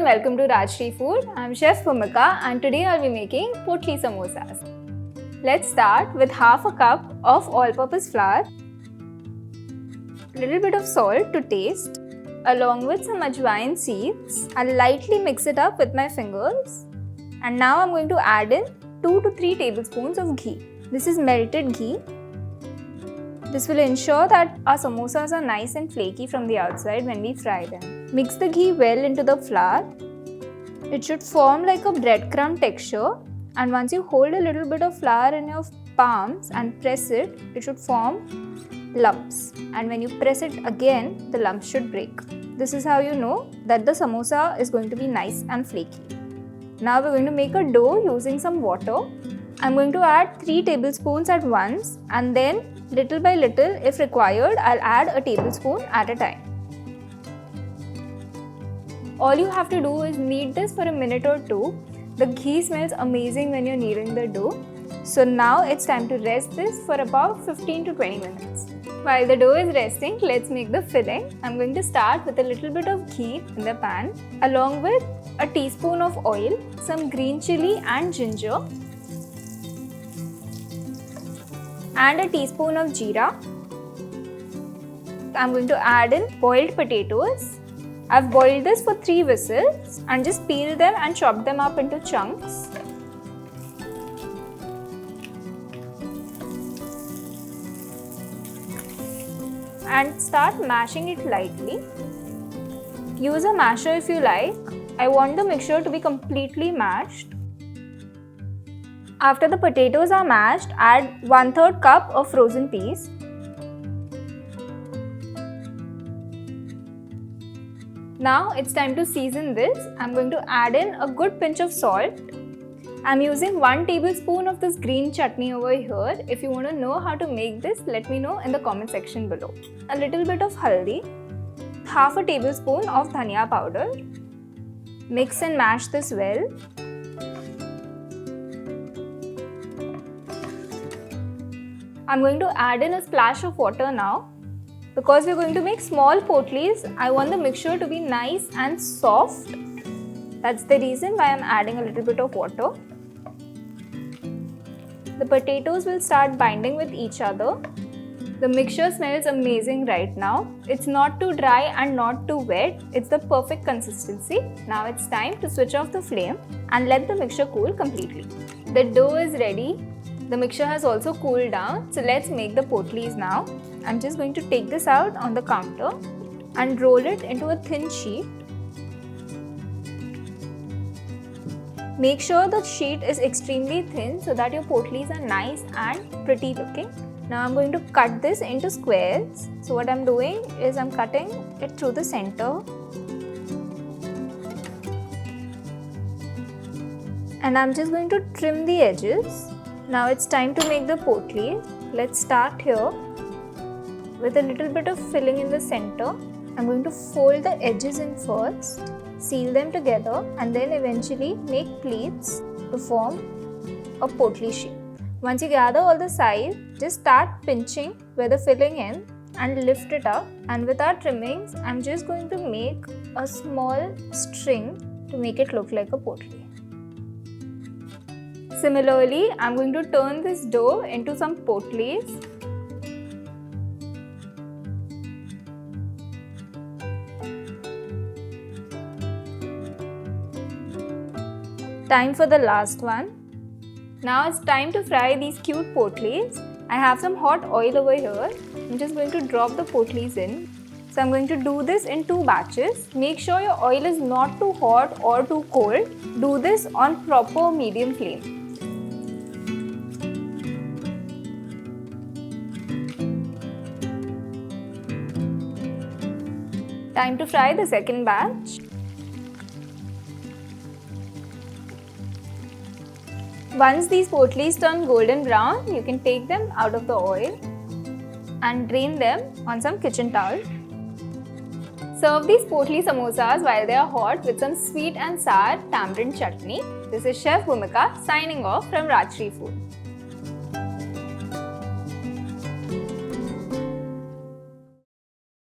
welcome to Rajshri Food. I'm Chef Bhumika and today I'll be making Potli Samosas. Let's start with half a cup of all-purpose flour, little bit of salt to taste, along with some ajwain seeds. I'll lightly mix it up with my fingers. And now I'm going to add in 2 to 3 tablespoons of ghee. This is melted ghee. This will ensure that our samosas are nice and flaky from the outside when we fry them. Mix the ghee well into the flour. It should form like a breadcrumb texture, and once you hold a little bit of flour in your palms and press it, it should form lumps. And when you press it again, the lumps should break. This is how you know that the samosa is going to be nice and flaky. Now we're going to make a dough using some water. I'm going to add 3 tablespoons at once, and then little by little, if required, I'll add a tablespoon at a time. All you have to do is knead this for a minute or 2. The ghee smells amazing when you're kneading the dough. So now it's time to rest this for about 15 to 20 minutes. While the dough is resting, let's make the filling. I'm going to start with a little bit of ghee in the pan, along with a teaspoon of oil, some green chilli and ginger, and a teaspoon of jeera. I'm going to add in boiled potatoes. I've boiled this for 3 whistles and just peel them and chop them up into chunks. And start mashing it lightly. Use a masher if you like. I want the mixture to be completely mashed. After the potatoes are mashed, add 1/3 cup of frozen peas. Now it's time to season this. I'm going to add in a good pinch of salt. I'm using 1 tablespoon of this green chutney over here. If you want to know how to make this, let me know in the comment section below. A little bit of haldi, half a tablespoon of dhania powder. Mix and mash this well. I'm going to add in a splash of water now. Because we're going to make small potlis, I want the mixture to be nice and soft. That's the reason why I'm adding a little bit of water. The potatoes will start binding with each other. The mixture smells amazing right now. It's not too dry and not too wet. It's the perfect consistency. Now it's time to switch off the flame and let the mixture cool completely. The dough is ready. The mixture has also cooled down. So let's make the potlis now. I'm just going to take this out on the counter and roll it into a thin sheet. Make sure the sheet is extremely thin so that your potlis are nice and pretty looking. Now I'm going to cut this into squares. So what I'm doing is I'm cutting it through the center. And I'm just going to trim the edges. Now it's time to make the potlis. Let's start here with a little bit of filling in the center. I'm going to fold the edges in first, seal them together, and then eventually make pleats to form a potli shape. Once you gather all the sides, just start pinching where the filling ends and lift it up. And with our trimmings, I'm just going to make a small string to make it look like a potli. Similarly, I'm going to turn this dough into some potlis. Time for the last one. Now it's time to fry these cute potlis. I have some hot oil over here. I'm just going to drop the potlis in. So I'm going to do this in 2 batches. Make sure your oil is not too hot or too cold. Do this on proper medium flame. Time to fry the second batch. Once these potlis turn golden brown, you can take them out of the oil and drain them on some kitchen towel. Serve these potli samosas while they are hot with some sweet and sour tamarind chutney. This is Chef Bhumika signing off from Rajshri Food.